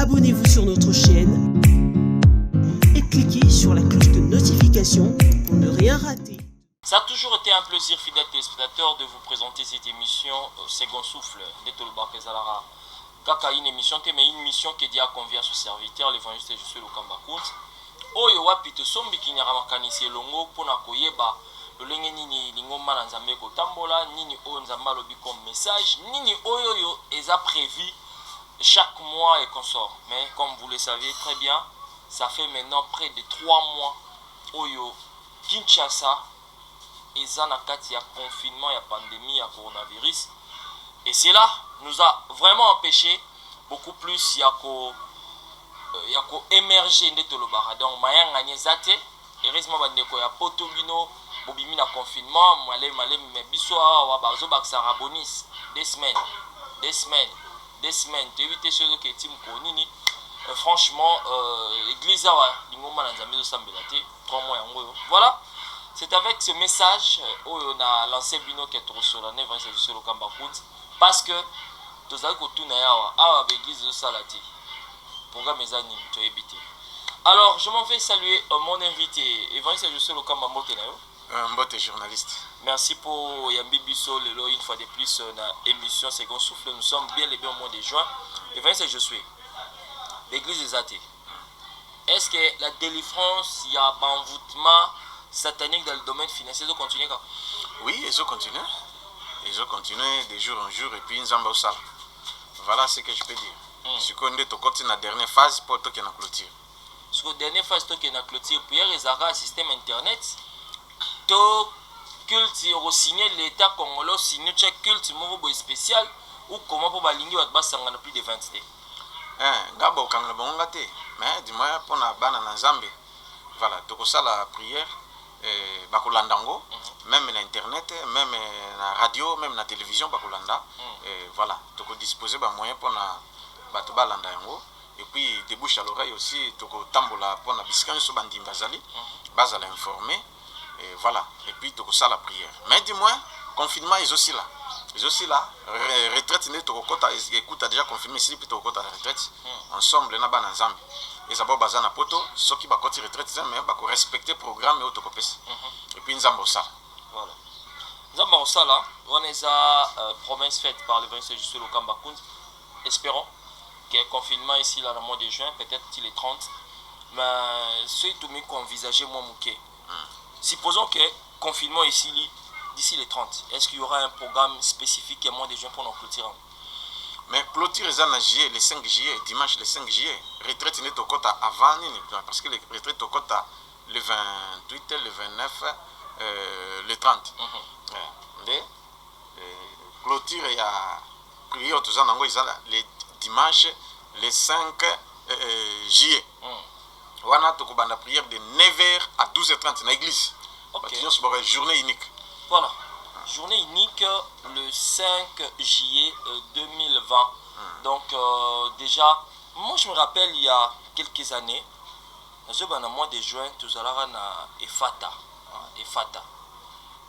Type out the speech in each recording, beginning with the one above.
abonnez-vous sur notre chaîne et cliquez sur la cloche de notification pour ne rien rater. Ça a toujours été un plaisir, fidèles téléspectateurs, de vous présenter cette émission Second Souffle de Tolobak Zalara. Kaka une émission, mais une mission qui dit à convier à ce serviteur, l'évangéliste Josué Lukambakout. Oyo wapi to sombi kinyara makanisi longo pona koyeba lolenge nini lingoma na nzambe ko tambola nini oyo nzamba lobi comme message nini oyo yo eza prévu chaque mois et consort. Mais comme vous le savez très bien, ça fait maintenant près de 3 mois oyo Kinshasa eza na kati ya confinement ya pandémie ya coronavirus et cela nous a vraiment empêché beaucoup plus ya ko émerger nde tolobaka donc mayanga nyezate heureusement bandeko ya potobino bobimi na confinement malé mais biso awa bazo bakisaka bonus 2 semaines tu éviter ceux qui tim konini franchement l'église awa lingoma na nzambe zo sambela te 3 mois yango voilà. C'est avec ce message où on a lancé Bino Ketrosolo parce que tous les alors je m'en vais saluer mon invité Évangéliste Josué Lokamba Mbote journaliste. Merci pour Yambi Bisso Lelo une fois de plus dans l'émission Second Souffle. Nous sommes bien au mois de juin. Évangéliste Josué, l'église des athées. Est-ce que la délivrance, il y a un envoûtement satanique dans le domaine financier, ils ont continué quand? Oui, ils ont continué. Ils ont continué de jour en jour et puis ils ont ça. Voilà ce que je peux dire. Ce qu'on est au côté de la dernière phase pour toi qui est en clôture. Sur la dernière phase, toi qui est en clôture, puis il y a un système internet. Toi, culte, au signer l'État congolais, signer chaque culte spécial ou comment pour balingi ou atbas sangana plus de 20 ans. Gabo kangala bongate, mais dis-moi pour na bana na Zambie. Voilà, donc ça la prière. Bakulandango, même na internet, même na radio, même na télévision bakulanda. Voilà, donc disposer ba moyen pour na bato balanda yango et puis de bouche à l'oreille aussi toko tambola pour na biskan so bandi bazali bazala informer et voilà et puis toko ça la prière. Mais dis-moi confinement est aussi là. Ils aussi là retraite ne toko kota écoute déjà confirmé si plutôt kota retraite ensemble na bana Nzambe. Et ça va baser na poto ceux qui va continuer retraite mais va respecter programme et autocopes et puis Nzambo ça voilà Nzambo ça là on est à promesse faite par le évangéliste Josué Lokamba espérons que le confinement ici là dans le mois de juin peut-être il est 30 mais c'est tout mis qu'envisager moi mouké supposons que confinement ici d'ici les 30 est-ce qu'il y aura un programme spécifique au mois de juin pour nous clôturer? Mais clôture les en juillet, le 5 juillet, dimanche le 5 juillet, retraite n'est au quota avant, parce que les retraites au quota le 28, le 29, le 30. Clôture, il y a prié au Touzan Nango, le dimanche le 5 juillet. On a la prière de 9h à 12h30 dans l'église. Journée unique. Voilà. Journée unique le 5 juillet 2020. Donc déjà, moi je me rappelle il y a quelques années, dans le mois de juin, tout à l'heure na Efata.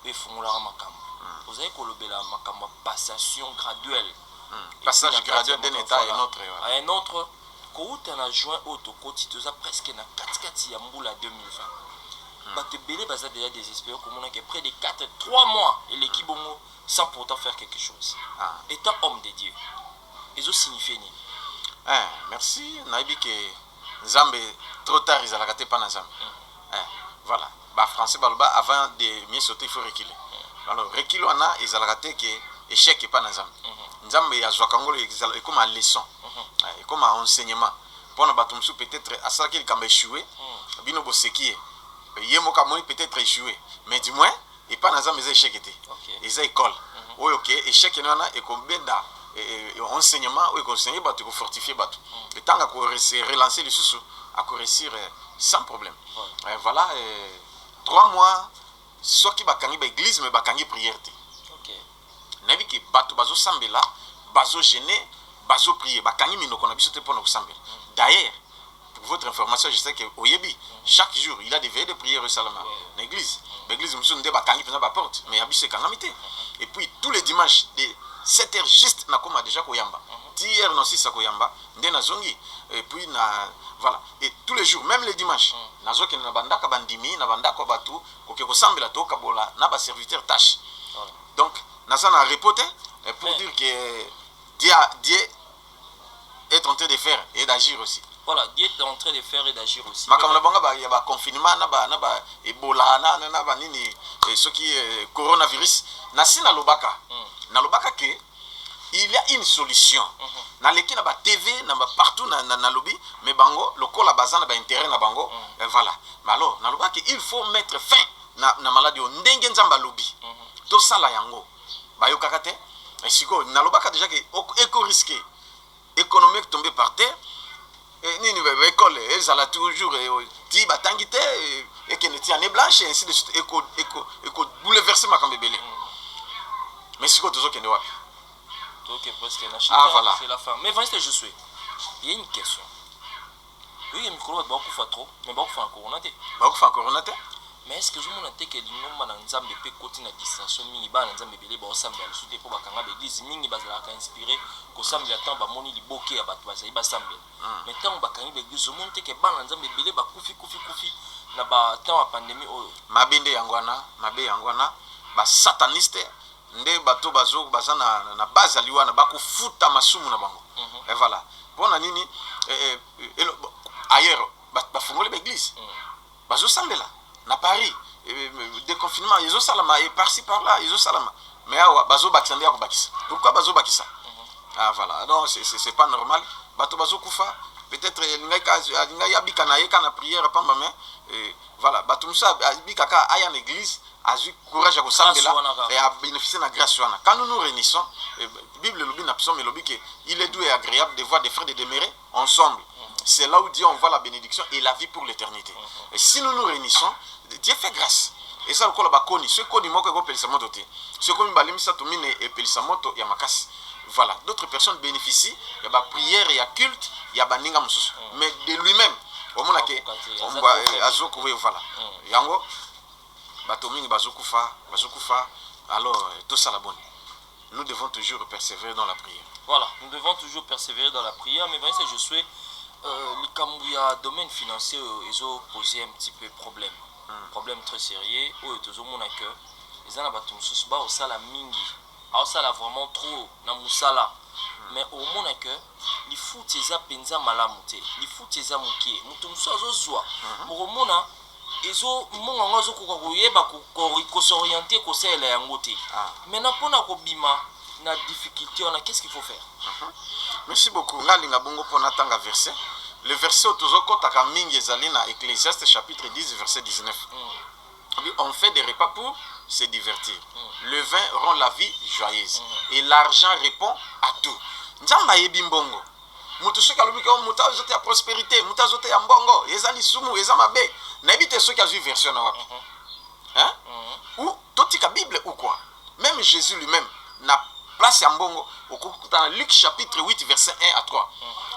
Et Fumula Makam. Vous avez kolobela Makam passation graduelle. Passage graduel d'un état à un autre. À un autre, quand on a juin auto côté, tout ça presque na 4 Yamboula 2020. Batebele baza déjà désespéré comme on a que près de 3 mois et l'équipe sans pourtant faire quelque chose. Étant homme de Dieu, ils ont signifié ni. Merci. Naibi que Zambé trop tard ils ont raté pas Zambé. Voilà. Bah français balba avant de mieux sauter il faut reculer. Alors reculer on a ils ont raté que échec est pas Zambé. Zambé a joué Congolo ils comme une leçon, comme un enseignement. Pour nous battre peut-être à ça qu'il a échoué. Bino bosekié. Yemoka moni peut-être échoué mais du moins et pas dans mes échecs était les écoles oui ok échec il y en a et combien d'à enseignement oui conseiller battu pour fortifier battu et tant à relancer les sous à réussir sans problème voilà 3 mois soit qui va gagner l'église mais va gagner prière ok n'avis que battu bazo sambela bazo gêner bazo prier va gagner mino qu'on a besoin de pour nous sambela d'ailleurs. Pour votre information, je sais que au Yebi, chaque jour, il a des veillées de prière au Salama. L'église, l'église, nous sommes des bakangi pour la porte, mais il y a des calamité. Et puis tous les dimanches, de 7h juste, on a déjà Koyamba. hier non si sakoyamba nde nazongi et puis voilà et tous les jours même les dimanches nazoki na bandaka bandimi na bandako batu koke kosambela to kabola na ba serviteur tâche donc naza na reporter pour dire que Dieu est en train de faire et d'agir aussi. Voilà, Dieu est en train de faire et d'agir aussi. Comme il y a un confinement, Ebola, ce qui est coronavirus, na lobaka que il y a une solution. Na leki na ba TV, na partout na lobby, mais bango, le col la bazan na intérêt na bango, voilà. Mais alors, na lobaka il faut mettre fin na maladie ndenge nzamba lobby. To sala yango. Ba yo kakate, et siko na lobaka déjà que éco risqué économique tombé par terre. Nini école elles allaient toujours ti batangite et que n'était année blanche et ainsi de suite éco bouleversé ma comme bébé mais c'est quoi tout ça qui est wapi ok parce que voilà c'est la fin mais Evangeliste Josué il y a une question oui il micro va beaucoup faire trop mais beaucoup faire corona mais est-ce que je m'en attends que l'inoma na nzambe pe côté na distraction mingi ba na nzambe belé ba osambela sute po bakanga l'église mingi bazala ka inspiré ko sambela tant ba moni liboke ya batu bazali ba sambela mais tant bakanga l'église au monde que ba na nzambe belé ba kufi na ba temps ya pandémie oyo mabende yangwana mabe yangwana ba sataniste nde bato bazana na base aliwana ba kufuta masumu na bango et voilà pona nini ailleurs ba fungole l'église bazo sambela na Paris déconfinement ils ont salama et par-ci par-là ils ont salama mais awa bazo bakisandi ya kubakisa pourquoi bazo bakisa voilà non c'est pas normal bato bazo kufa peut-être ngai abika na yeka na prière pamba mais voilà bato musa abika ka aya na église azu courage à kusambela et à bénéficier de la grâce wana quand nous nous réunissons Bible le na psaume le que il est doux et agréable de voir des frères de demeurer ensemble. C'est là où Dieu envoie la bénédiction et la vie pour l'éternité. Et si nous nous réunissons, Dieu fait grâce. Et ça, le bakoni, ce qu'on dit, moi, que pelisamoto te. Ce qu'on dit, ça tomine et pelisamoto, il y a makas. Voilà. D'autres personnes bénéficient. Il y a ba prière, il y a culte, il y a baninga mususu. Mais de lui-même, au moment que on va azoku voilà. Yango, batomingi bazokufa. Alors tout ça la bonne. Nous devons toujours persévérer dans la prière. Voilà, nous devons toujours persévérer dans la prière. Mais voyez, je suis il y a domaine financier, ils ont posé un petit peu problème. Problème très sérieux. Où ils ont que ils ont battu au sala mingi. Au sala vraiment trop na musala. Mais au moins que les foot ils a penza malamute. Les foot ils a mukie. Mutumso azozwa. Pour au moins ils ont mon angozo kukoyeba ko s'orienter ko sela yangote. Maintenant pour na kobima na difficulté on a qu'est-ce qu'il faut faire? Merci beaucoup. Ngalinga bongo pona tanga verset. Le verset autozoko taka mingi ezali na Ecclésiaste chapitre 10 verset 19. On fait des repas pour se divertir. Le vin rend la vie joyeuse et l'argent répond à tout. Nzamba yebi mbongo. Mutu soki alobi ko mutu azote ya prospérité, mutu azote ya mbongo, ezali sumu, ezama be. Na ebite soki azui version na wapi. Hein? Ou totika Bible ou quoi? Même Jésus lui-même na place ya mbongo dans Luc chapitre 8 verset 1 à 3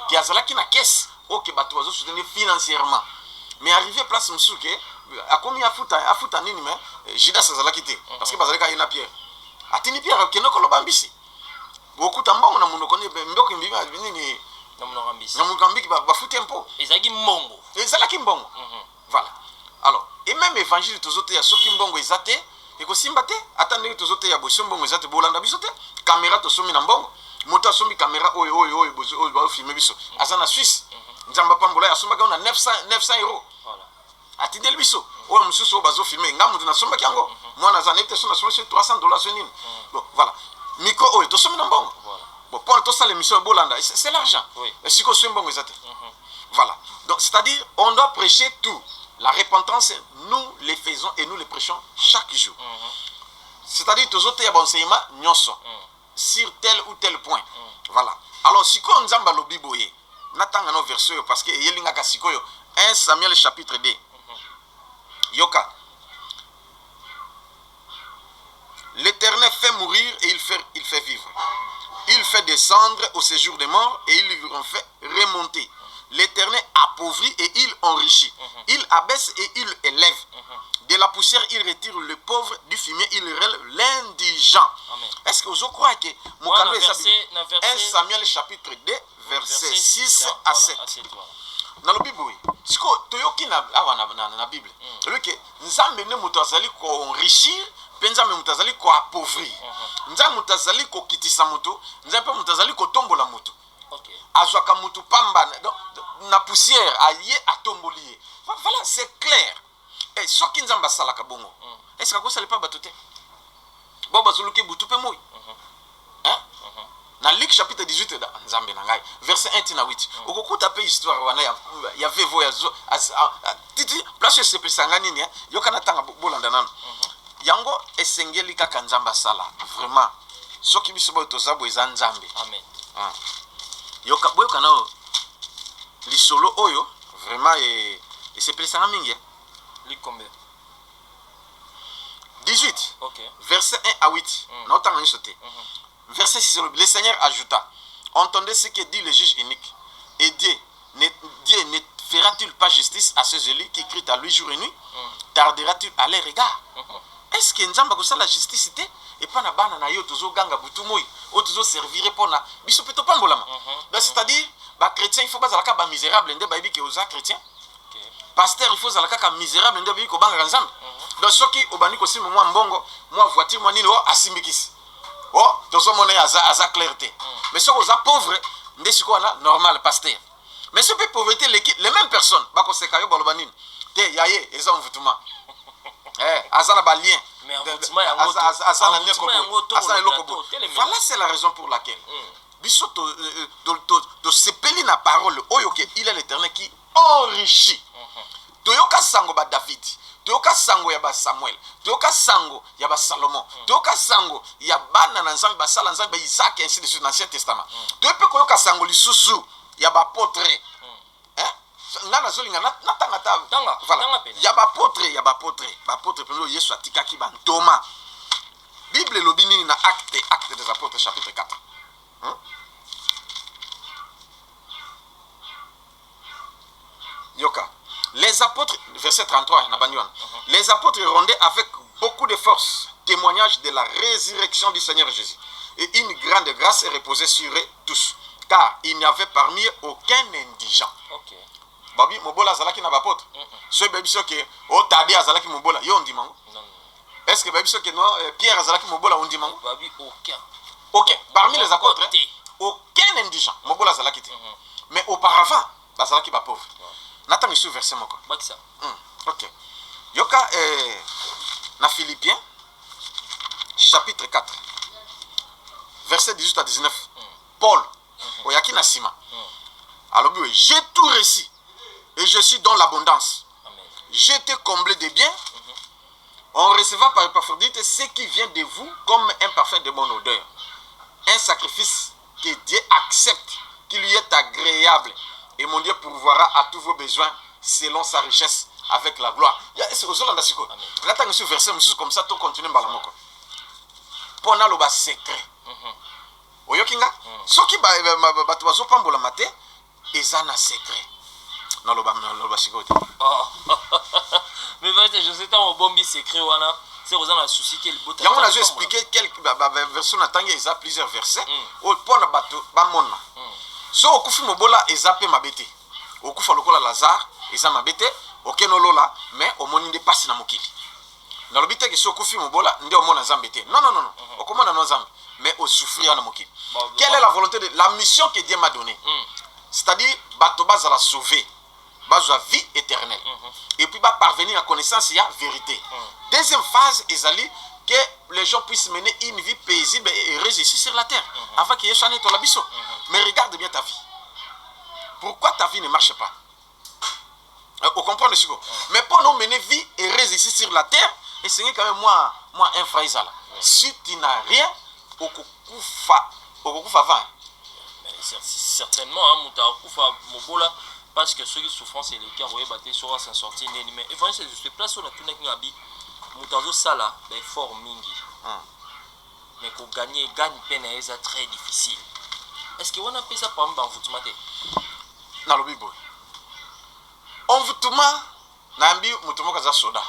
qui a zalaki na caisse OK bato bazo soutenir financièrement mais arrivé place musuke a combien afuta nini mais Judas zalaki te parce que bazalaka ina Pierre atini Pierre kenoko lobambisi beaucoup tambongo na munoko ni mboko mbima nini na munokambisi ba futi impo ezaki mbongo mbongo voilà alors et même évangile tozote ya soki mbongo ezate et que simbate attendez que tozote ya boso mbongo ezate bolanda bisote caméra to somi na mbongo moto somi caméra oyo bozo ba filmer biso azana Suisse nzamba pambola ya somba na 900 euros voilà atindel biso o mususu bazo filmer ngamu na somba kyango mwana za nete sona sur $300 senine bon voilà miko oyo to somi na mbongo voilà bon pour to ça l'émission bolanda c'est l'argent oui et si ko somi mbongo ezate voilà donc c'est-à-dire on doit prêcher tout. La repentance, nous les faisons et nous les prêchons chaque jour. C'est-à-dire, tous autres enseignements, sur tel ou tel point. Voilà. Alors, si on zamba lobiboye, n'attend nos versets parce que yelinga kasikoyo 1 Samuel chapitre 2. Yoka. L'Éternel fait mourir et il fait vivre. Il fait descendre au séjour des morts et il lui fait remonter. L'Éternel appauvrit et il enrichit. Il abaisse et il élève. De la poussière, il retire le pauvre. Du fumier, il relève l'indigent. Amen. Est-ce que vous croyez que Mokando est 1 Samuel chapitre 2 verset 6 à 7? Dans la Bible, oui. Si tu as na Bible, le que nzambe ne mutazali ko enrichir, nzambe mutazali ko appauvrir. Nzambe mutazali ko kitisa mutu, nzambe mutazali ko tombola mutu. OK. Azwaka mutu pamba na poussière aye atombolier. Voilà, c'est clair. Et ce qui nzamba salaka bongo. Est-ce que ça ne pas batote? Boba zuluke butu pe moi. Hein? Dans Luc chapitre 18 nzambe na ngai verset 1 na 8. Okokuta pe histoire wana ya vevo ya titi place se pesanga nini yoka na tanga bolanda nano. Yango esengeli kaka nzamba sala. Vraiment. Soki biso ba tozabo eza nzambe. Amen. Yoka boyoka na lisolo oyo vraiment et se pesanga mingi. Luc combien? 18. OK. Verset 1 à 8. Non, t'as rien sauté. Verset 6. Le Seigneur ajouta: entendez ce que dit le juge unique. Et Dieu ne fera-t-il pas justice à ces élus qui crient à lui jour et nuit? Tardera-t-il à les regards? Est-ce que Nzamba ko la justice et pas na bana na yo tozo ganga butu moy o tozo servir pour na biso peto pambolama? Donc c'est-à-dire ba chrétien il faut pas zalaka ba misérable ndé ba ibi ke oza chrétien. Pasteur il faut zalaka ka misérable ndé ba ibi ko banga nzambe. Donc ce qui obani ko simo moi mbongo moi voiture moi nini o asimbikisi. Oh tozo mona aza clarté. Mais ce que pauvre ndé siko na normal pasteur. Mais ce peut pauvreté les mêmes personnes ba ko seka yo balobanini. Te yaye eza mvutuma. Azana ba lien. Mais voilà, c'est la raison pour laquelle biso to sepeli na parole oyoke il est l'Éternel qui enrichit. Toyoka sango ba David, toyoka sango ya ba Samuel, toyoka sango ya ba Salomon, toyoka sango ya bana na nzambe ba sala nzambe Isaac ainsi de suite dans l'Ancien Testament. Toyope koyoka sango lisusu ya ba apôtre. Ngana zolinga natanga tanga voilà ya ba apôtre pelo Yesu atikaki ba Thomas. Bible lobini na acte des apôtres chapitre 4. Yoka. Les apôtres verset 33 na banyoana. Les apôtres rendaient avec beaucoup de force témoignage de la résurrection du Seigneur Jésus et une grande grâce est reposée sur eux tous car il n'y avait parmi eux aucun indigent. OK. Babi mobola zalaki na bapotre. Ce babi soke o tadi azalaki mobola yo ndimango. Non. Est-ce que babi soke no Pierre azalaki mobola ondimango? Babi aucun. OK, parmi les apôtres aucun indigent mobola zalaki te. Mais auparavant bazalaki ba pauvre. Natanga sur verset moko. Bakisa. OK. Yoka na Philippiens chapitre 4 verset 18 à 19. Paul oyaki na sima. Alors j'ai tout réussi. Et je suis dans l'abondance. J'étais comblé de biens. On recevra par Épaphrodite ce qui vient de vous comme un parfum de bonne odeur. Un sacrifice que Dieu accepte, qui lui est agréable. Et mon Dieu pourvoira à tous vos besoins selon sa richesse avec la gloire. C'est aux Hollandais. Là, tu as un verset comme ça, tu continues à balamoko. Pour nous, le secret. Oyokinga, ce qui va pambola maté, ils ont un secret. Non, le mais je sais pas bombi secret wana c'est aux gens souci que le bot. On a expliqué quelques versions natanga ils ont plusieurs versets au pour na bato ba mona. So okufi mobola ezape mabete. Okufa lokola Lazare eza mabete okenolola mais omoni nde passe na mokili. Na lobite que so okufi mobola nde omona zambete. Non. Okomona no zambe mais au souffrir na mokili. Quelle est la volonté de la mission que Dieu m'a donnée? C'est-à-dire bato bazala sauver. Bazwa vie éternelle. Et puis parvenir à la connaissance et à la vérité. Deuxième phase, est que les gens puissent mener une vie paisible et heureuse ici sur la terre. Avant qu'il y ait chané ton labisso. Mais regarde bien ta vie. Pourquoi ta vie ne marche pas? Vous comprenez ce que mais pour nous mener vie heureuse ici sur la terre, et c'est quand même moi un frère. Si tu n'as rien, au certainement, parce que ceux qui souffrent, c'est les cas où ils sont s'en sortir. Mais il faut que je place sur la tournée qui habite. Moutazo Sala, c'est fort mingi. Mais pour gagner peine, c'est très difficile. Est-ce qu'on appelle ça par exemple en Voutouma? Dans le Bible. En Voutouma, Nambi Moutouma Kaza Soda.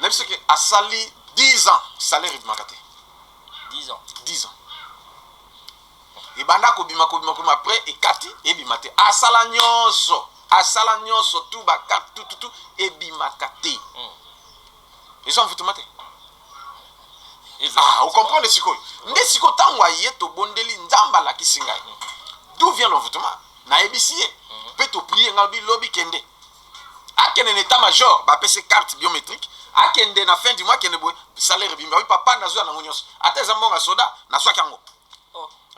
N'est-ce que à Sali 10 ans, salaire de Makate. 10 ans. 10 ans. Et banda kobima après et kati et bimate. Asala nyonso tout ba carte tout et bimakate. Ils ont foutu mate. Ah, vous comprenez ce que nde siko tangwa yeto bondeli nzamba la kisingai. D'où vient l'envoûtement? Na ebisiye. Peut to prier ngalbi lobby kende. Akende en état-major, ba pese carte biométrique. Akende na fin du mois kende boy salaire bimba. Oui papa nazo na ngonyos. Ata zambonga soda na swa kango.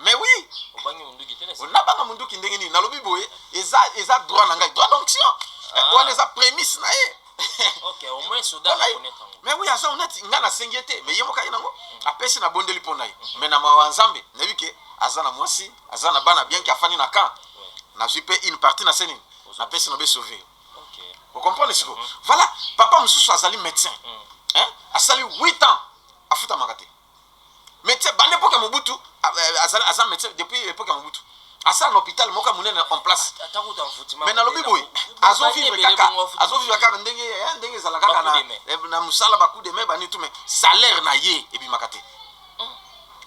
Mais oui. Obangi munduki tena. On n'a pas munduki ndenge ni na lobi boy eza droit na ngai. Droit d'onction. On les a prémices na ye. OK, au moins soda connaître. Mais oui, asa honnête ngana sengete mais yemo kai nango. Apesi na bondeli pona ye. Mais na mawanzambe na bike azana mwasi, azana bana bien qui afani na kan. Na jupe une partie na seni. Na pesi na be sauver. OK. Vous comprenez ce que? Voilà, papa mususu azali médecin. Hein? Asali 8 ans afuta makate. Médecin bande époque Mobutu azali médecin depuis l'époque Mobutu. Asa l'hôpital moka munene en place. Mais na lobi boy azo vivre kaka ndenge zala kaka na musala baku de me bani tout mais salaire na ye et bi makate.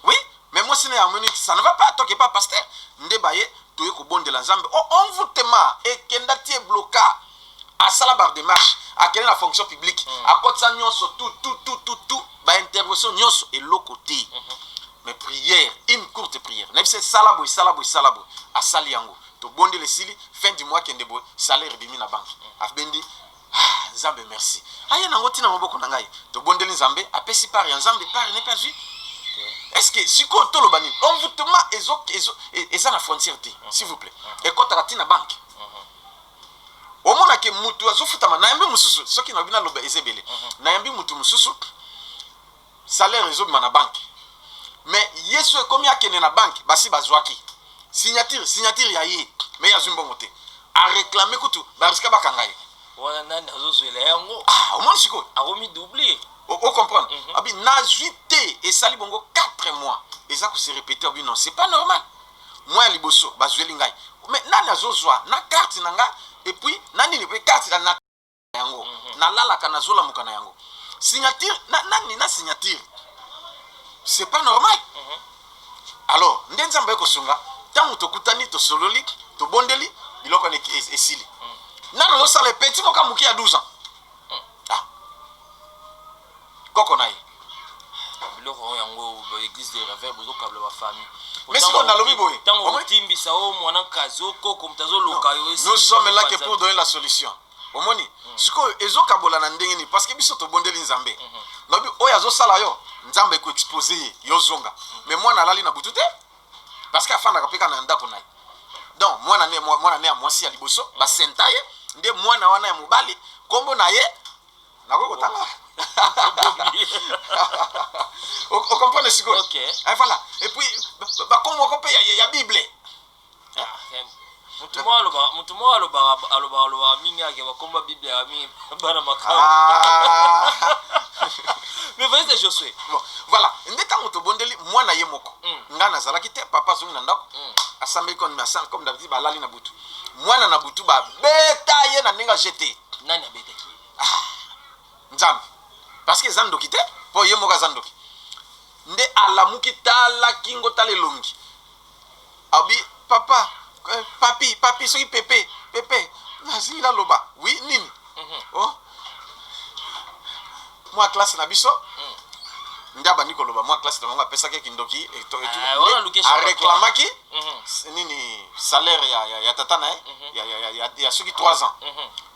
Oui, mais moi c'est amoni ça ne va pas toquer pas pasteur. Nde baye toye ko bondela nzambe. On vous tema et kenda tie bloka à sala bar de marche à quelle la fonction publique à kotsa nyonso tout ba intervention nyonso et l'autre côté. Mais prière, une courte prière. Même c'est salabo, à saliango. To bonde le sili, fin du mois kende boy, salaire bimi na banque. Afbendi, Nzambe merci. Aya na ngoti na maboko na ngai. To bonde le Nzambe, apesi par Nzambe par n'est pas vu. Est-ce que si ko to lo bani, on vous toma ezo na frontière s'il vous plaît. Et quand tu na banque. Au mona ke mutu azofutama na yambi mususu, soki na bina loba ezebele. Na yambi mutu mususu. Salaire ezo na banque. Mais yesu ekomi akene na banque basi bazwaki signature ya ye mais ya zumbongote a réclamer kutu bariska bakanga ye wana nani azozwela yango au moins siko akomi doubler o comprendre abi na juité et sali bongo 4 mois et ça ko se répéter abi non c'est pas normal moi liboso bazweli ngai mais nani azozwa na carte nanga et puis nani ne peut carte na yango na lala kana zola mukana yango signature nani na signature. C'est pas normal. Alors, ndenzamba ko sunga, tangu tokutani to sololi, to bondeli, biloko ne esili. Nano yo sala petit moka muki ya 12 ans. Ah. Koko nayi. Biloko yango église des rêves bozo kabla ba famille. Mais si on a lobi boy. Tango timbisa o mwana kazo koko mtazo loka yo. Nous sommes là que pour donner la solution. Omoni, siko ezo kabola na ndenge ni parce que biso to bondeli nzambe. Lobi oya zo sala yo. Nzambe ko exposer yo zonga. Mais moi na lali na butute parce que afana kapeka na ndako nayi. Donc moi na ne mwasi ya liboso ba sentaye nde mwana wana ya mobali kombo na ye na ko kotala. On comprend ce que OK. Et voilà. Et puis ba kombo ko pe ya Bible. Mutumo aloba mingi ake bakomba Bible ya mingi bana makao. Mais vas-y Josué. Bon, voilà. Ndeka moto bondeli mwana ye moko. Ngana zalaki te papa zongi na ndako. Asambe comme d'habitude ba lali na butu. Mwana na butu ba beta ye na ninga jeté. Nani abeta ki? Nzambe. Parce que zandoki te po ye moka zandoki. Nde alamuki tala kingo tale longi. Abi papa papi soki pepe nasi la loba. Oui nini? Oh. Moi classe na biso ndaba niko loba moi classe na manga pesa ke kindoki et tout a réclamaki nini salaire ya tata na ya soki 3 ans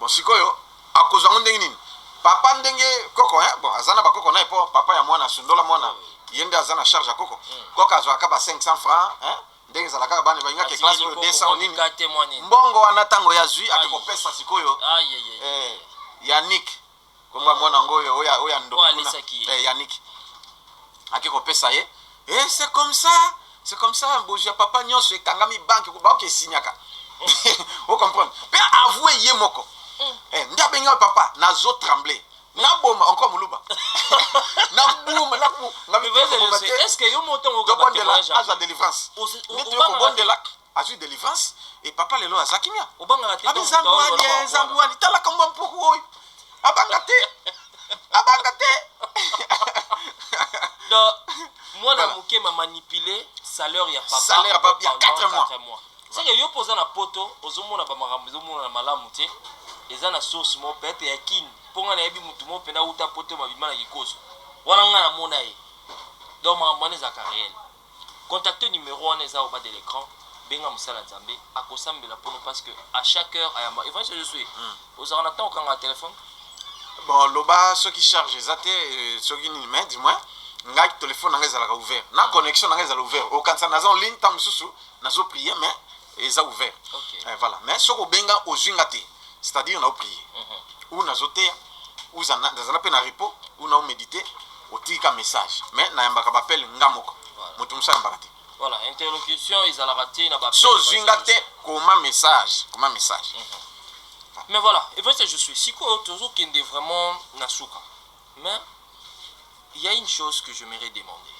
bon sikoyo akozango ndenge nini papa ndenge koko bon azana ba koko na po papa ya mwana sundola mwana yende azana charge ya koko koko azwaka ba 500 francs ndenge zalaka bana ba ngake classe o 200 nini mbongo wana tango ya zui akiko pesa sikoyo Yannick komba mwana ngoyo oya ndo Yannick akiko pesa ye et c'est comme ça boja papa nyonso ekangami banque ko ba ke signaka vous comprenez mais avouer ye moko ndabenga papa nazo trembler na boma encore muluba na bouma na ku est-ce que yo montant au gaba de délivrance ko bondela azu délivrance et papa lelo azakimia obanga la tete zambouani tala komba mpuku oy abangate do Moi, na moké m'a manipulé salaire ya papa. Salaire ya papa, il y a 4 mois. C'est que yo posa na poto, ozomona ba makambo, ozomona na malamu te. Eza na source mo peut-être ya kin. Ponga na yebi mutu mo pena uta poto mabima na kikoso. Wana nga na mona ye. Donc makambo za carrière. Contactez numéro 1 eza au bas de l'écran. Benga musala nzambe akosambela pono parce que à chaque heure ayamba. Et voilà je suis. Aux en attend quand un téléphone. Bon, loba ceux qui chargent zate ceux qui ni mais dis-moi ngai téléphone ngai zala ouvert. Na connexion ngai zala ouvert. Au quand ça na en ligne tam susu nazo prier mais eza ouvert. Voilà. Mais ce ko benga ozingate. C'est-à-dire on a prié. Ou nazote ou za na pe na repos ou na méditer au tika message. Mais na yamba ka appel ngamoko. Mutu musala mbakate. Voilà, interlocution ils allaient rater na ba. So zingate comment message. Mais voilà, et vrai je suis si quoi toujours qui est vraiment nasuka. Mais il y a une chose que je m'aimerais demander.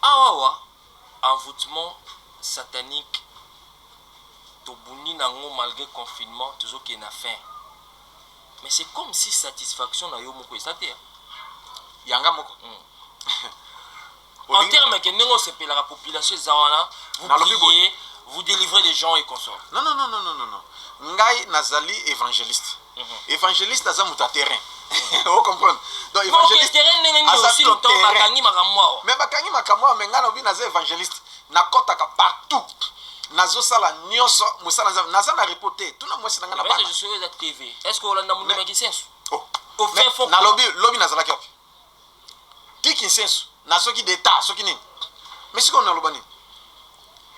Awa envoûtement satanique tobuni nango malgré confinement toujours qui na fin. Mais c'est comme si satisfaction na yo moko esate. Yanga moko. En termes que nous c'est la population zawana, vous priez, vous délivrez des gens et consorts. Non. Ngai nazali évangéliste. Évangéliste naza muta terrain. Vous comprenez? Donc évangéliste terrain aussi longtemps bakangi makamwa. Mais bakangi makamwa mais ngana obi naza évangéliste. Nakota ka partout. Nazo sala nyonso musala naza na reporter. Tuna mwesi na ngana ba. Je suis à TV. Est-ce que Olanda mundi makisensu? Oh. Au fait fond. Na lobby nazala kyopi. Tiki sensu. Na soki d'état, soki nini. Mais ce qu'on a lobani.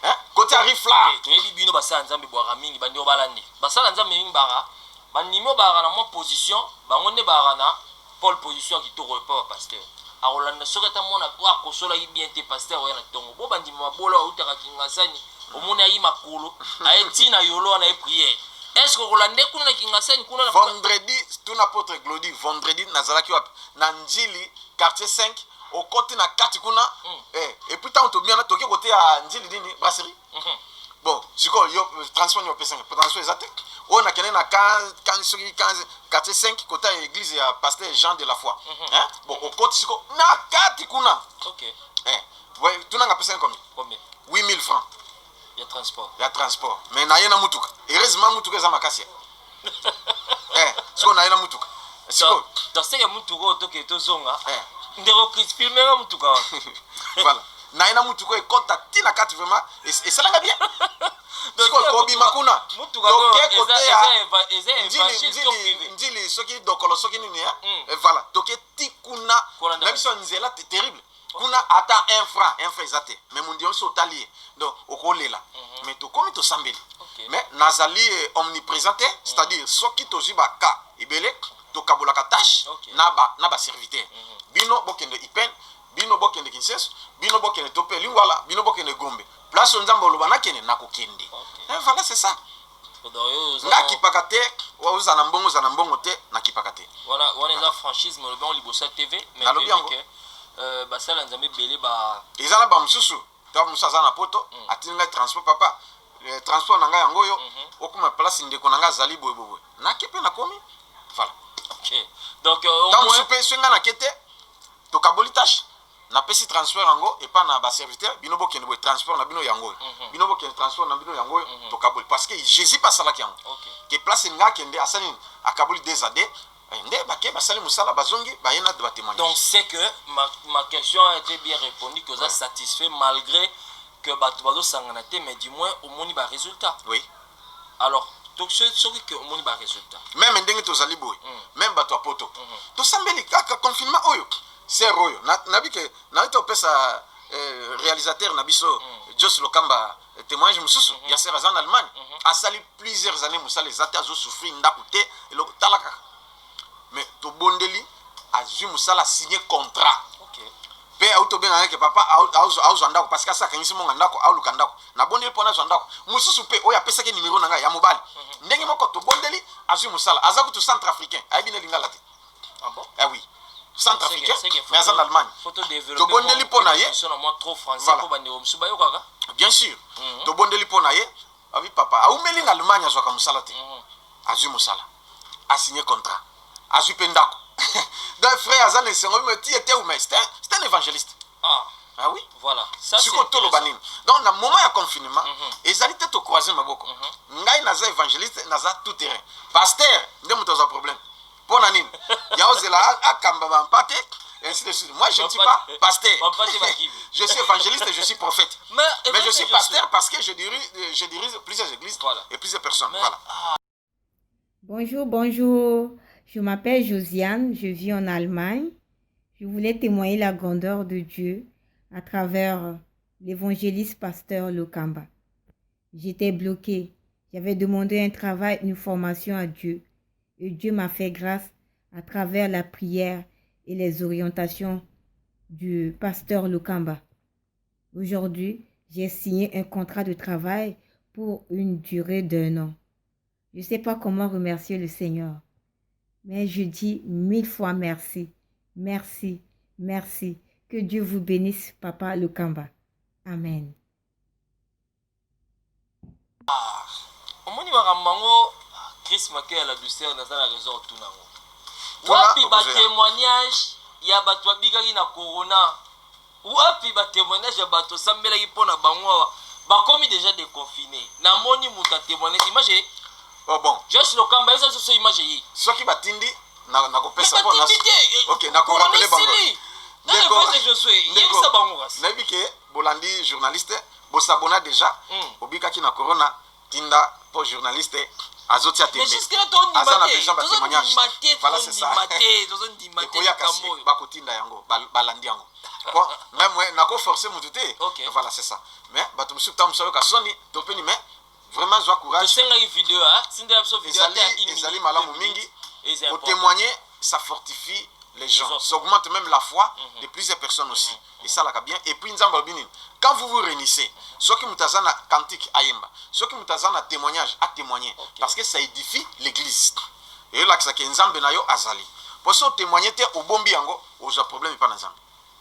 Hein? Côté arrive là. Tu es bibino basa nzambe boara mingi bandi obalandi. Basa nzambe mingi bara. Bandimo bara na mon position, bangonne bara na pole position qui toro pas pasteur. A Rolanda sokata mona kwa kosola bien te pasteur oya na tongo. Bo bandimo mabola utaka kingasani. Omona yi makolo. Aeti na yolo na prière. Est-ce que Rolande kuna kingasani kuna na vendredi tout n'importe glodi vendredi nazala ki wapi. Na Njili quartier 5 au côté na kati kuna et puis tant to bien toke côté à Njili dini brasserie. Bon, siko yo transport yo P5 transport exact. On a kené na 15 quartier 5 côté église ya pasteur Jean de la Foi. Hein? Bon, au côté siko na kati kuna. OK. Ouais, tu n'as pas P5 combien? 8000 francs. Il y a transport. Il y a transport. Mais na yena mutuka. Heureusement mutuka za makasi. Siko na yena mutuka. Siko. Dans ce que mutuka toke tozonga. Ndero filmer mutuka. Voilà. Na yena mutuka ekota tina kati vraiment et ça l'a bien. Siko kobi makuna. Mutuka Njili soki dokolo soki nini ya. Et voilà. Toke tikuna. La mission nzela terrible. Kuna ata 1 franc exact. Mais mon Dieu so talié. Donc okolela. Mais to comme to sambeli. Mais nazali omniprésent, c'est-à-dire soki to jiba ka ibele to kabolaka tâche na ba serviteur. Bino bokende ipen, bino bokende kinses, bino bokende topé lingwala, bino bokende gombe. Place nzambo lobana kene nakokende. Et voilà c'est ça. Nga kipakate wa uza na mbongo te na kipakate. Voilà, on est en franchise mais le bon Libosa TV mais basala nzambe belé ba ezana ba mususu ta musaza na poto atinga transport papa le transport nanga yango yo okuma place ndeko nanga zali boyeboye na kepe na komi voilà. OK donc on super swinga na kete to kaboli tâche na pesi transfert yango et pas na ba serviteur bino bokende boy transport na bino yango bino bokende transport na bino yango to kaboli parce que Jésus pas sala kiango que place nga kende asani akaboli des années. Donc c'est que ma question a été bien répondue, que vous êtes satisfait malgré que Batouado Sanganate, mais du moins au moins il y a un résultat. Oui. Alors, donc c'est que au moins il y a un résultat. Même Ndenge Tozaliboy, même Batou Poto. Tout ça, le confinement, c'est royo. Nabi que Naito Pesa réalisateur Nabiso, Jos Lokamba, témoignage Moussou, il y a ces raisons en Allemagne. A sali plusieurs années, Moussa les attaques ont souffert, Ndakouté, et le Talaka. Mais to bondeli azu musala signé contrat. OK. Pe auto benga avec papa auzo andako parce que ça kanisi monga ndako auluka ndako. Na bondeli pona zo ndako. Mususu pe oya pesa ke numéro nanga ya mobile. Ndenge moko to bondeli azu musala azaku to centrafricain. Aibine lingala te. Ah bon? Ah oui. Centrafricain. Mais en Allemagne. To bondeli pona ye. Son moi trop français pour bande musuba yo kaka. Bien sûr. To bondeli pona ye. Ah oui papa. Au meli en Allemagne zo ka musala te. Azu musala. A signé contrat. Azu pendako Donc, frère Azan et Sengo, tu étais où? Mais c'était un évangéliste. Ah oui? Voilà. Ça, c'est donc, dans le moment de confinement, ils allaient peut-être croiser ma beaucoup. Ngai naza évangéliste, naza tout terrain. Pasteur, il y a un problème. Pour Nanine, il y a aussi là, à Kambaba, et ainsi de suite. Moi, je ne suis pas pasteur. Je suis évangéliste et je suis prophète. Mais je suis pasteur parce que je dirige plusieurs églises et plusieurs personnes. Voilà. Bonjour, bonjour. Je m'appelle Josiane, je vis en Allemagne. Je voulais témoigner la grandeur de Dieu à travers l'évangéliste pasteur Lokamba. J'étais bloquée. J'avais demandé un travail, une formation à Dieu. Et Dieu m'a fait grâce à travers la prière et les orientations du pasteur Lokamba. Aujourd'hui, j'ai signé un contrat de travail pour une durée d'1 an. Je ne sais pas comment remercier le Seigneur, mais je dis 1000 fois merci, merci, merci. Que Dieu vous bénisse, Papa Lokamba. Amen. Chris Maké à la douceur dans la réseau tout nango. Wapi ba témoignage ya bato abikaki na corona. Wapi ba témoignage ya bato sambela ki pona bango ba komi déjà déconfiné. Na moni muta témoigner image. Oh bon. Juste Lokamba eza so image yi. Soki batindi na ko pesa pona. OK, na ko rappeler bango. Nabike Bolandi journaliste bo s'abonna déjà obikaki na corona tinda pour journaliste azoti atembe. Mais jusque là ton témoignage. Voilà c'est ça. Tout bakotinda yango balandi yango. Bon, même moi nako forcer mututé. Voilà c'est ça. Mais bato musu tam so ka soni topeni mais vraiment joie courage. C'est une vidéo sinda so vidéo ezali malamu mingi. Pour témoigner ça fortifie les gens, ça augmente même la foi de plusieurs personnes aussi. Et ça, là, bien. Et puis, quand vous vous réunissez, ce qui vous a cantique à Yemba, ce qui vous a témoignage à témoigner, parce que ça édifie l'église. Et là, ça qui Nzambe na yo azali. Pour ça, témoigner au bombi yango, aux problèmes pas Nzambe.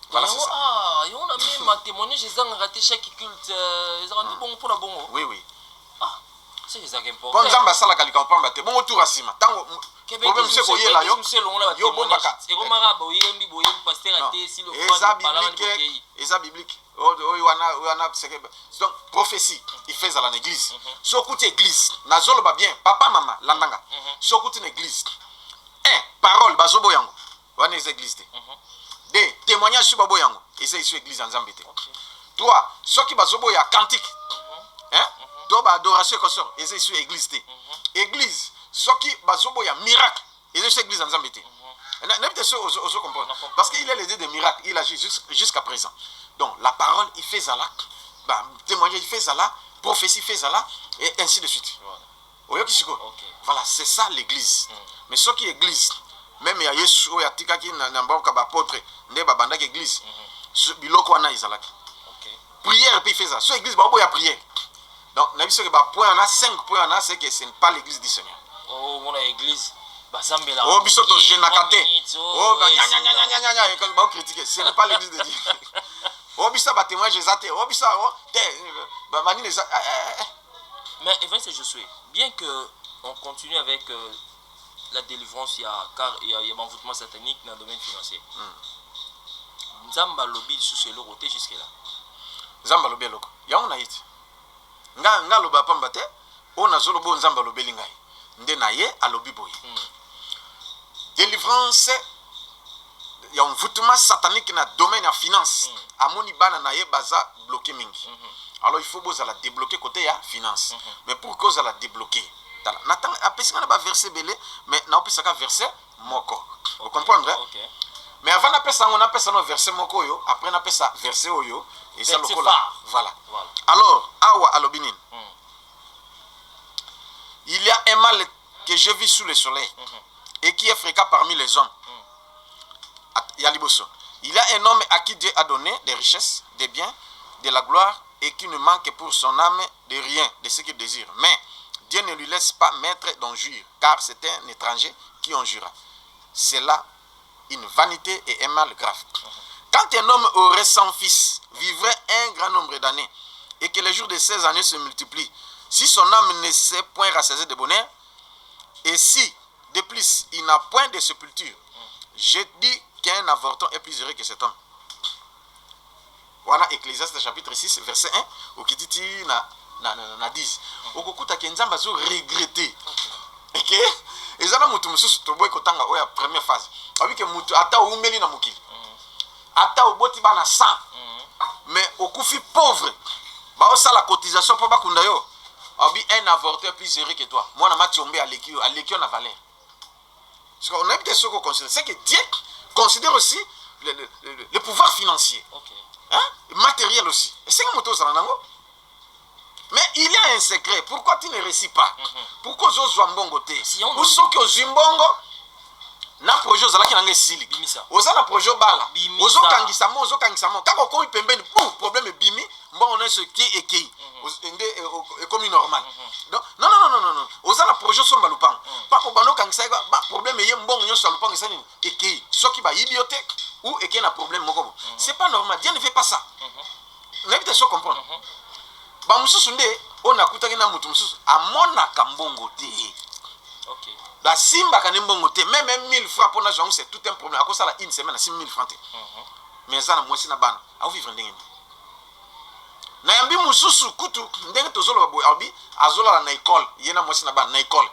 Voilà, c'est ça. Ah, on a même témoigné, j'ai raté chaque culte. Ils ont rendu bon pour la bon. Oui, oui. Ah, c'est ça qui est important. Quand Nzambe ça la kalika pas battre. Bon retour à Sima. Tango problème c'est ko yela yo yo bombaka eza biblique wana donc prophétie il fait à l'église so kuti église na zolo ba bien papa mama landanga so kuti une église parole bazobo yango wana les églises de témoignage sur babo yango eza isu église en Nzambe te 3 soki bazobo ya cantique to ba adoration ko so eza isu église te église soki bazobo ya miracle et c'est l'église en Zambie. N'habitez ce aux comprendre parce qu'il a les idées de miracles, il agit jusqu'à présent. Donc la parole il fait ça là, témoignage il fait ça là, prophétie il fait ça là et ainsi de suite. Voilà, c'est ça l'église. Mais ce qui est église, même il y a Yesu ou il y a tika qui n'a pas qu'à apôtre, ne ba banda église. Biloko wana izalaki. Prière puis il fait ça. Ce église ba il y a prière. Donc n'habitez ce que ba point on a 5 points on a c'est que ce n'est pas l'église du Seigneur. Oh mon église basambela oh bisoto jenakate oh nya quand ba critiquer ce n'est pas l'église de Dieu oh bisa ba témoignage ezate oh bisa oh ba mani les mais évangile Josué bien que on continue avec la délivrance car il y a envoûtement satanique dans le domaine financier Nzamba lobby sous le côté jusque là Nzamba lobby loko ya on a été nga loba pamba te on a zolo bo Nzamba lobby lingai ndena ye alobi boye délivrance il y a un envoûtement satanique dans le domaine de la finance amoni bana na ye baza bloqué mingi alors il faut boza la débloquer côté ya finance mais pour cause la débloquer natan apesika na ba verset belé mais na opesaka verset moko vous comprendre mais avant na pesa on appelle ça no verset moko yo après na pesa verset oyo et ça le voilà alors awa alobinin il y a un mal que je vis sous le soleil et qui est fréquent parmi les hommes. Il y a un homme à qui Dieu a donné des richesses, des biens, de la gloire et qui ne manque pour son âme de rien, de ce qu'il désire. Mais Dieu ne lui laisse pas mettre d'injure, car c'est un étranger qui injura. C'est là une vanité et un mal grave. Quand un homme aurait 100 fils, vivrait un grand nombre d'années, et que les jours de ces années se multiplient, si son âme ne s'est point rassasiée de bonheur, et si, de plus, il n'a point de sépulture, Je dis qu'un avorton est plus heureux que cet homme. Voilà Ecclésiaste chapitre 6 verset 1 okititi na 10. Okokuta ke nzamba zo regretter. OK? Ezana mutu mususu toboy kotanga oya première phase. Abi ke mutu ata umeli na mukili. Ata oboti bana 100. Mais okufi pauvre. Ba osala cotisation pour bakunda yo. Abi un avorton est plus heureux que toi. Moi na matiombe alekio na valeur. Parce qu'on a des choses qu'on considère. C'est que Dieu considère aussi le pouvoir financier. Okay. Hein? Matériel aussi. Et c'est comme ça. Mais il y a un secret. Pourquoi tu ne réussis pas? Pourquoi tu as un bon côté? Ou ceux qui ont un bon na projet ozala ki nanga esili. Oza na projet bala. Ozo kangisa mo. Kako ko pembeni problème bimi, bon on est ce qui est qui. Et comme normal. Non. Oza na projet so balupang. Pas ko bano kangisa ba problème yé mbongo nyo so balupang esani eki. Soki ba bibliothèque ou eki na problème moko. C'est pas normal. Dieu ne fait pas ça. N'habite so comprendre. Ba mususu nde on a kutaki na mutu mususu amona kambongo te. OK. La simba kanembongo te même 1000 francs pour na jongo c'est tout un problème. À cause ça la une semaine à 6000 francs. Mais ça na mwesi na bana. A vivre ndenge. Na yambi mususu kutu ndenge tozolo ba boy abi azola na école, yena mwesi na bana na école.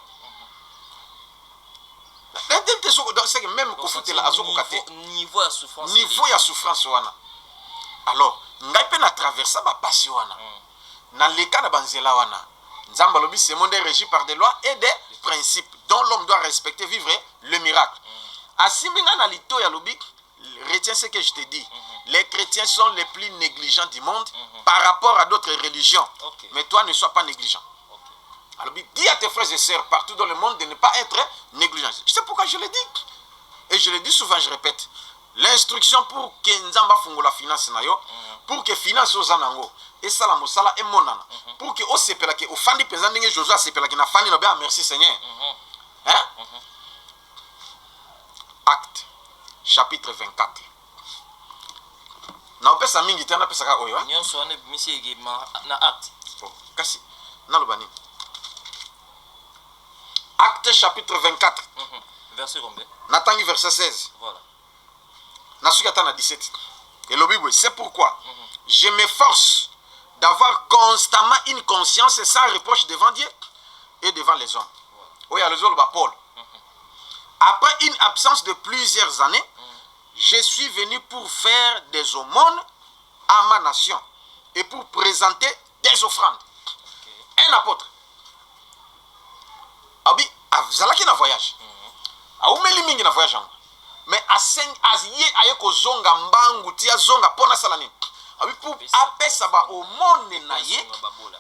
C'est que même ko futela azoko kate. Niveau ya souffrance. Niveau ya souffrance wana. Alors, ngai pe na traverser ba passi wana. Na leka na banzela wana. Nzamba lobi ce monde est régi par des lois et des principes dont l'homme doit respecter, vivre le miracle. Asimbinga na lito ya lobi, retiens ce que je te dis. Les chrétiens sont les plus négligents du monde par rapport à d'autres religions. Okay. Mais toi ne sois pas négligent. Okay. Alors dis à tes frères et sœurs partout dans le monde de ne pas être négligents. Je sais pourquoi je le dis. Et je le dis souvent, je répète. L'instruction pour que Nzamba fungo la finance na yo, pour que finance aux anango, et ça la mosala et monana, pour que au sepela que au fandi pesant ndenge Joshua sepela que na fandi no bien merci Seigneur. Hein? Acte chapitre 24. Na opesa mingi tena pesa ka oyo. Nyonso wana bimisi egema na acte. Kasi na lobani. Acte chapitre 24. Verset combien? Natangi verset 16. Voilà. Nasukatana 17. Et le Bible, c'est pourquoi je m'efforce d'avoir constamment une conscience sans reproche devant Dieu et devant les hommes. Oui, il y a les autres, Paul. Après une absence de plusieurs années, je suis venu pour faire des aumônes à ma nation et pour présenter des offrandes. Un apôtre. Abi, Zalaki na voyage. Aumeli mingi na voyage. Mais aziye ayeko zonga mbangu tia zonga pona salani. Abi pour apesa ba aumône na ye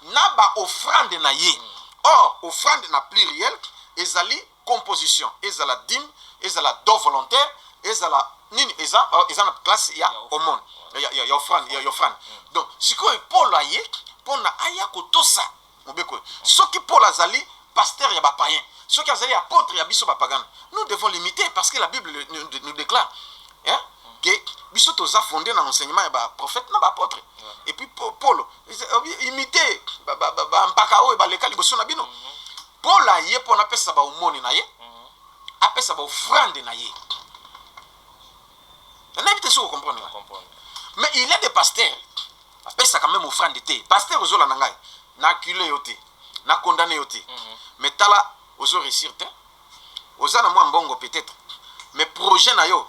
na ba offrande na ye. Or offrande na pluriel ezali composition, ezala dîme, ezala don volontaire, ezala nini ezala classe ya aumône. Ya offrande. Donc siko Paul aye pona aya kotosa mobeko. Soki Paul azali pasteur ya ba païen. Ceux qui ont été apôtres, nous devons limiter parce que la Bible nous déclare que Bissot a fondé dans l'enseignement des prophètes, non apôtres. Et puis Paul, imiter Paul a yé pour appeler ça au monde naïe, appeler ça au offrande naïe. Vous comprenez? Mais il y a des pasteurs, appelle ça quand même offrande d'été. Pasteur aux ola nangai, na culé yoté, na condamné yoté. Mais tala aux réussir, aux ana moins bongo peut-être, mais projet na yo,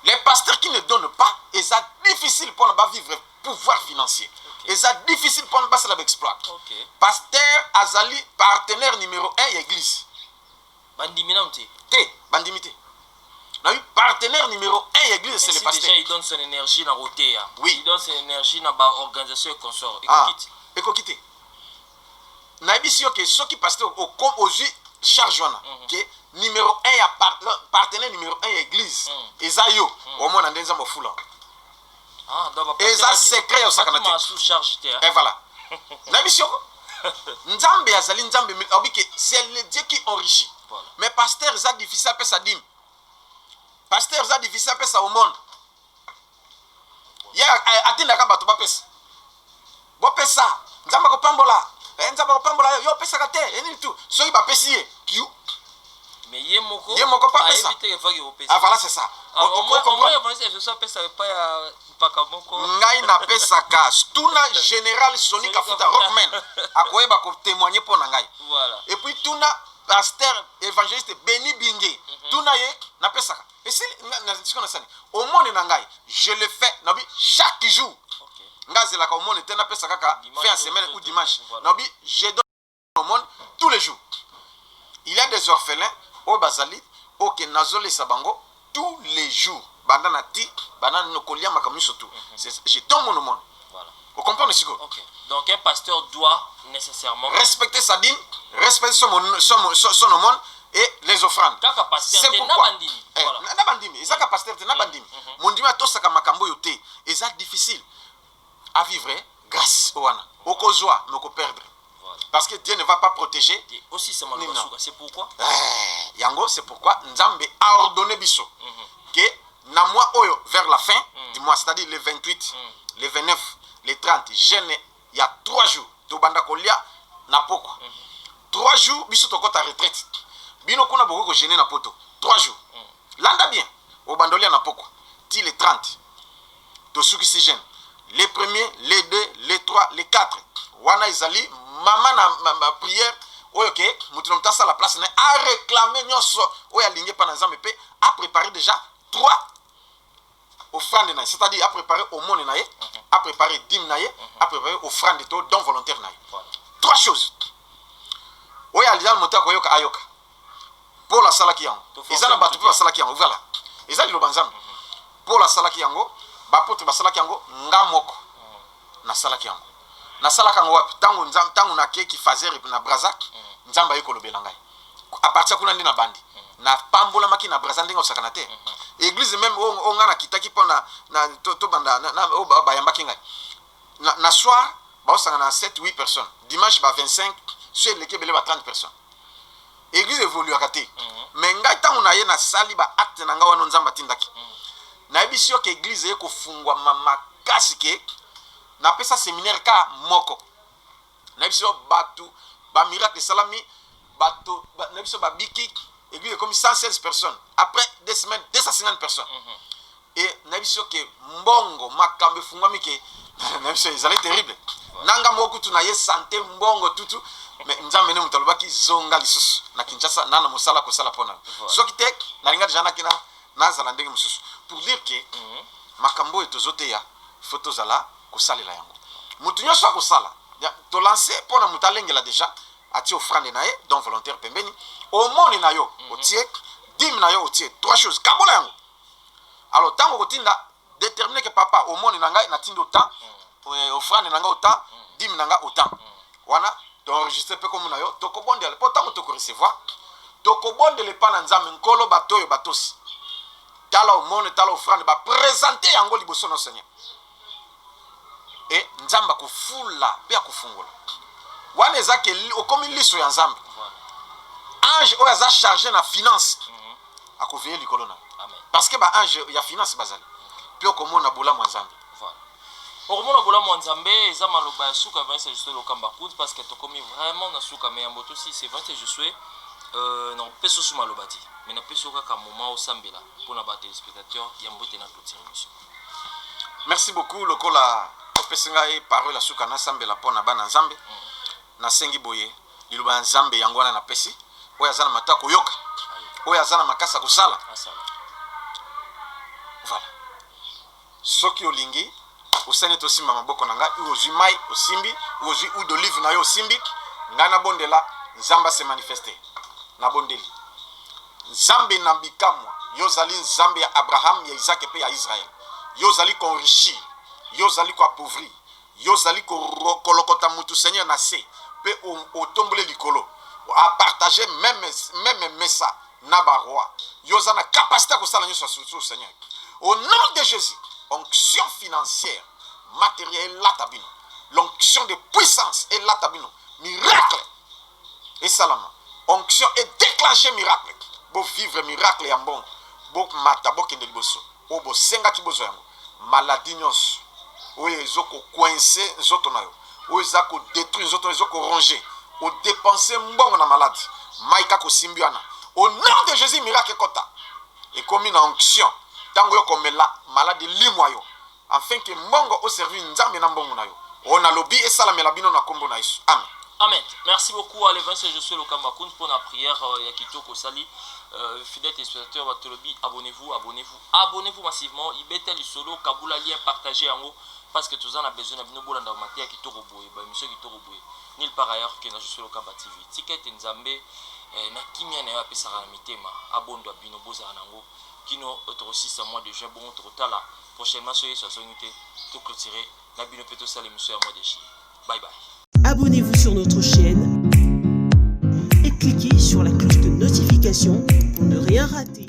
les pasteurs qui ne donnent pas, c'est difficile pour ne pas vivre pouvoir financier. Et c'est difficile pour ne pas se l'exploit. Pasteur Azali, partenaire numéro 1 l'église. Bandiminamte. Bandimité. Partenaire numéro 1 l'église, c'est le pasteur. Déjà, il donne son énergie dans l'OT. Oui. Il donne son énergie dans l'organisation et consort. Et quitte. Naibisio que ceux qui passent aux charge que numéro 1 ya partenaire numéro 1 l'église ezayo au moins dans nzambo fula eza secret au sakanate sous charge et voilà naibisio nzambe azali nzambe obike c'est le Dieu qui enrichit mais pasteur ça difficile à sa dîme pasteur ça difficile à sa au monde ya atinda ka bato ba pesa bo pesa nzamba ko pambola yo pesa kate eni tout soki ba pesi ye kiu Mais Yemoko pas pesa. Ah voilà c'est ça. Au moins je sais pas ça pas pakamoko. Ngai na pesa ka. Tuna général Sony Kafuta Rockman. Akoyeba ko témoigner pour ngai. Voilà. Et puis tuna pasteur évangéliste Benny Bingé. Tuna ye na pesa ka. Et c'est ce qu'on a dit. Au monde ngai, je le fais nabi chaque jour. Ngazi la ka au monde tena pesa ka fait en semaine ou dimanche. Nabi je donne au monde tous les jours. Il y a des orphelins au Bazali, au Kenazole Sabango, tous les jours. Bandana ti, bandana nokolia makamu surtout. Je donne mon monde. Voilà. Vous comprenez ce que? Ok. Donc un pasteur doit nécessairement respecter sa dîme, respecter son aumône et les offrandes. C'est pourquoi. Nabandimi. Et ça pasteur te nabandimi. Mon Dieu a tout ça comme makambo yote. Et ça difficile à vivre grâce au wana. Au kozwa, mais au perdre. Parce que Dieu ne va pas protéger. Aussi, c'est pourquoi Yango, c'est pourquoi Nzambe a ordonné biso que na mois oyo vers la fin du mois, c'est-à-dire le 28, le 29, le 30, jeûne, il y a 3 jours. To banda kolia na poko. 3 jours, biso to kota retraite. Bino kuna boko ko jeûner na poto. 3 jours. Landa bien. Au bandolia na poko. Ti le 30. To suki si jeûne. Les premiers, les 2, les 3, les 4. Wana izali maman ma prière OK mutuno mtasa la place a réclamer nyonso oya lingé pa na Nzambe pe a préparé déjà 3 offrandes na, c'est-à-dire a préparé au monde na, a préparé dîme na, a préparé offrande to don volontaire na. 3 choses. Oya lial monta ko yoka ayoka. Pour la salaki yango. Ezana batu pour la salaki yango voilà. Ezali lo banzam. Pour la salaki yango, ba potre ba salaki yango ngamoko na salaki yango. Na salaka ngo wapi tangu na keki fazere na brazak nzamba yeko lobela ngai a partir kuna ndi na bandi na pambola maki na brazak ndinga osakana te église même o ngana kitaki pona na to banda na o ba yambaki ngai na soir ba osakana 7-8 personnes dimanche ba 25 sur le kebele ba 30 personnes église évolue akate mais ngai tangu na ye na sali ba acte na nga wana nzamba tindaki na ebisio ke église yeko fungwa mama kasike na pesa séminaire ka moko na biso batu ba miracle salami batu na biso ba biki église comme 116 personnes après 2 semaines 250 personnes et na biso ke mbongo makambe fungwami ke na biso ezali terrible nanga moko tu na ye santé mbongo tutu mais nzambe ne mutalobaki zonga lisusu na Kinshasa nana mosala ko sala pona soki te na linga jana kina na zala ndenge mususu pour dire que makambo etozote ya photo zala kosalela yango mutu nyonso akosala to lancer pona mutu alengela déjà ati offrande na ye donc volontaire pembeni omoni na yo otie dîme na yo otie 3 choses kabola yango alors tango kotinda déterminer que papa omoni na ngai na tindo temps offrande na ngai autant dîme na ngai autant wana to enregistrer pe comme na yo to kobondela po tango to ko recevoir to kobondela pa na Nzambe nkolo batoyo batosi tala omoni tala offrande ba présenter yango liboso no Seigneur et Nzamba kufula pe akufungula wana ezake okomi liso ya Nzambe ange oyo aza chargé na finance akoveye likolo na parce que ba ange ya finance bazali pe okomona bolamu ya Nzambe okomona bolamu ya Nzambe eza maloba ya suka Vincent Josué Lokamba Koud parce que tokomi vraiment na suka mais mboto si c'est Vincent Josué non peso sous malobati mais na peso kaka moment au sambela pour na ba téléspectateurs ya mbote na toute émission. Merci beaucoup lokola opesinga e parole suka na sambela pona bana Nzambe na sengi boye liloba Nzambe yango wana na pesi oya zana matako yoka oya zana makasa kosala voilà soki olingi osani to simba maboko na nga ozwi mai osimbi ozwi huile d'olive na yo osimbi ngana bondela Nzamba se manifester na bondeli Nzambe na bikamwa yo zali Nzambe ya Abraham ya Isaac pe ya Israël yo zali ko enrichir yo zali ko appauvrir yo zali ko kolokota mutu Seigneur na se pe o tombole likolo a partager même messa na ba roi yo zana capacité ko sala nyoso sur Seigneur au nom de Jésus onction financière matérielle la tabino l'onction de puissance et la tabino miracle et salama onction est déclenché miracle bo vivre miracle ya bon bo mata bo kende liboso o bo senga ki bozo yango maladie nyonso oyo ezoko coincer nzoto na yo oyo ezako détruire nzoto ezoko ronger o dépenser mbongo na malade maika ko simbiana Au nom de Jésus, miracle kota. Et comme une onction. Tango comme la maladie limoyo. Afin que mbongo au service nzambe na mbongo na yo. On a lobby et ça la melabino na kombo na Yesu. Amen. Amen. Merci beaucoup à l'évangile je suis le Kambakoun pour la prière Yakitoko Sali. Fidèles téléspectateurs, abonnez-vous massivement. Ibete Lisolo, Kaboula lien partagé en haut parce que tous en a besoin de nous dans matière qui toroboué, monsieur qui toroboué. Nil par ailleurs que je suis le Kamba TV. Ticket Nzambe na kimia na ya pesa na mitema. Abondo abino boza nango. Kino autre 6 mois de juin bon trop tard là. Prochainement soyez sur unité tout clôturer. Na bino peto sale monsieur à moi de chi. Bye bye. Abonnez-vous sur notre chaîne et cliquez sur la cloche de notification pour ne rien rater.